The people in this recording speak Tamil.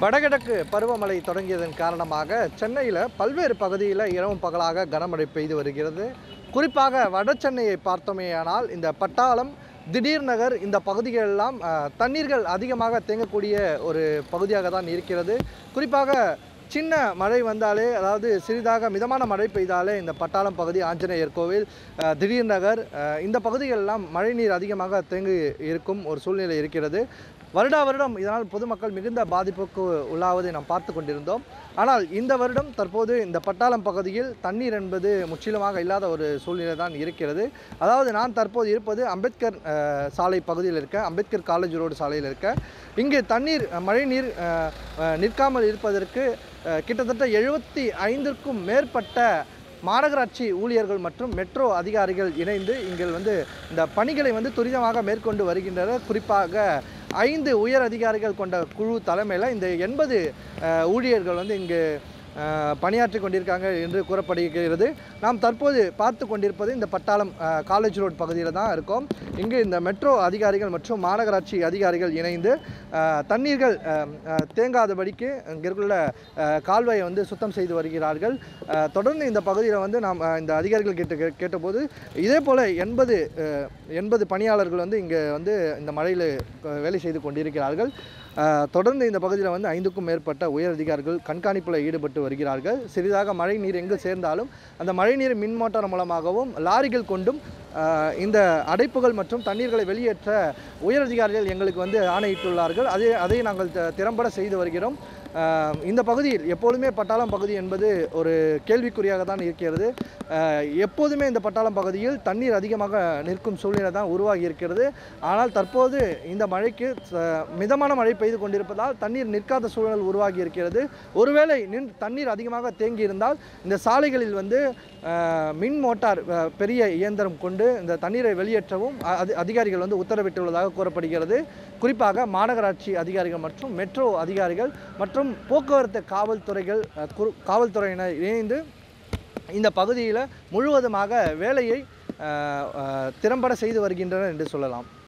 வடகிழக்கு பருவமழை தொடங்கியதன் காரணமாக சென்னையில் பல்வேறு பகுதியில் இரவும் பகலாக கனமழை பெய்து வருகிறது. குறிப்பாக வட சென்னையை பார்த்தோமேயானால் இந்த பட்டாளம், திடீர் நகர் இந்த பகுதிகளெல்லாம் தண்ணீர்கள் அதிகமாக தேங்கக்கூடிய ஒரு பகுதியாக தான் இருக்கிறது. குறிப்பாக சின்ன மழை வந்தாலே, அதாவது சிறிதாக மிதமான மழை பெய்தாலே இந்த பட்டாளம் பகுதி, ஆஞ்சநேயர் கோவில், திடீர் நகர் இந்த பகுதிகளெல்லாம் மழைநீர் அதிகமாக தேங்கி இருக்கும் ஒரு சூழ்நிலை இருக்கிறது. வருடா வருடம் இதனால் பொதுமக்கள் மிகுந்த பாதிப்புக்கு உள்ளாவதை நாம் பார்த்து கொண்டிருந்தோம். ஆனால் இந்த வருடம் தற்போது இந்த பட்டாளம் பகுதியில் தண்ணீர் என்பது முற்றிலுமாக இல்லாத ஒரு சூழ்நிலை தான் இருக்கிறது. அதாவது நான் தற்போது இருப்பது அம்பேத்கர் சாலை பகுதியில் இருக்க, அம்பேத்கர் காலேஜ் ரோடு சாலையில் இருக்க. இங்கு தண்ணீர், மழைநீர் நிற்காமல் இருப்பதற்கு கிட்டத்தட்ட 75க்கும் மேற்பட்ட மாநகராட்சி ஊழியர்கள் மற்றும் மெட்ரோ அதிகாரிகள் இணைந்து இங்கே இந்த பணிகளை துரிதமாக மேற்கொண்டு வருகின்றனர். குறிப்பாக 5 உயர் அதிகாரிகள் கொண்ட குழு தலைமையில் இந்த 80 ஊழியர்கள் இங்கு பணியாற்றி கொண்டிருக்காங்க என்று கூறப்படுகிறது. நாம் தற்போது பார்த்து கொண்டிருப்பது இந்த பட்டாளம் காலேஜ் ரோட் பகுதியில் தான் இருக்கோம். இங்கு இந்த மெட்ரோ அதிகாரிகள் மற்றும் மாநகராட்சி அதிகாரிகள் இணைந்து தண்ணீர்கள் தேங்காதபடிக்கு இங்கிருக்குள்ள கால்வாயை சுத்தம் செய்து வருகிறார்கள். தொடர்ந்து இந்த பகுதியில் நாம் இந்த அதிகாரிகள் கேட்டபோது இதே போல் 80 பணியாளர்கள் இங்கே இந்த மழையில் வேலை செய்து கொண்டிருக்கிறார்கள். தொடர்ந்து இந்த பகுதியில் 5க்கும் மேற்பட்ட உயர் அதிகாரிகள் கண்காணிப்பில் ஈடுபட்டு வருகிறார்கள். சிறிதாக மழை நீர் எங்கு சேர்ந்தாலும் அந்த மழைநீர் மின் மோட்டார் மூலமாகவும் லாரிகள் கொண்டும் இந்த அடைப்புகள் மற்றும் தண்ணீர்களை வெளியேற்ற உயர் அதிகாரிகள் எங்களுக்கு ஆணையிட்டுள்ளார்கள். அதை நாங்கள் திறம்பட செய்து வருகிறோம். இந்த பகுதியில் எப்போதுமே பட்டாளம் பகுதி என்பது ஒரு கேள்விக்குறியாக தான் இருக்கிறது. எப்போதுமே இந்த பட்டாளம் பகுதியில் தண்ணீர் அதிகமாக நிற்கும் சூழ்நிலை தான் உருவாகி இருக்கிறது. ஆனால் தற்போது இந்த மழைக்கு மிதமான மழை பெய்து கொண்டிருப்பதால் தண்ணீர் நிற்காத சூழல் உருவாகி இருக்கிறது. ஒருவேளை தண்ணீர் அதிகமாக தேங்கி இருந்தால் இந்த சாலைகளில் மின் மோட்டார் பெரிய இயந்திரம் கொண்டு இந்த தண்ணீரை வெளியேற்றவும் அதிகாரிகள் உத்தரவிட்டுள்ளதாக கூறப்படுகிறது. குறிப்பாக மாநகராட்சி அதிகாரிகள் மற்றும் மெட்ரோ அதிகாரிகள் மற்றும் போக்குவரத்து காவல்துறையினர் இணைந்து இந்த பகுதியில் முழுவதுமாக வேலையை திறம்பட செய்து வருகின்றனர் என்று சொல்லலாம்.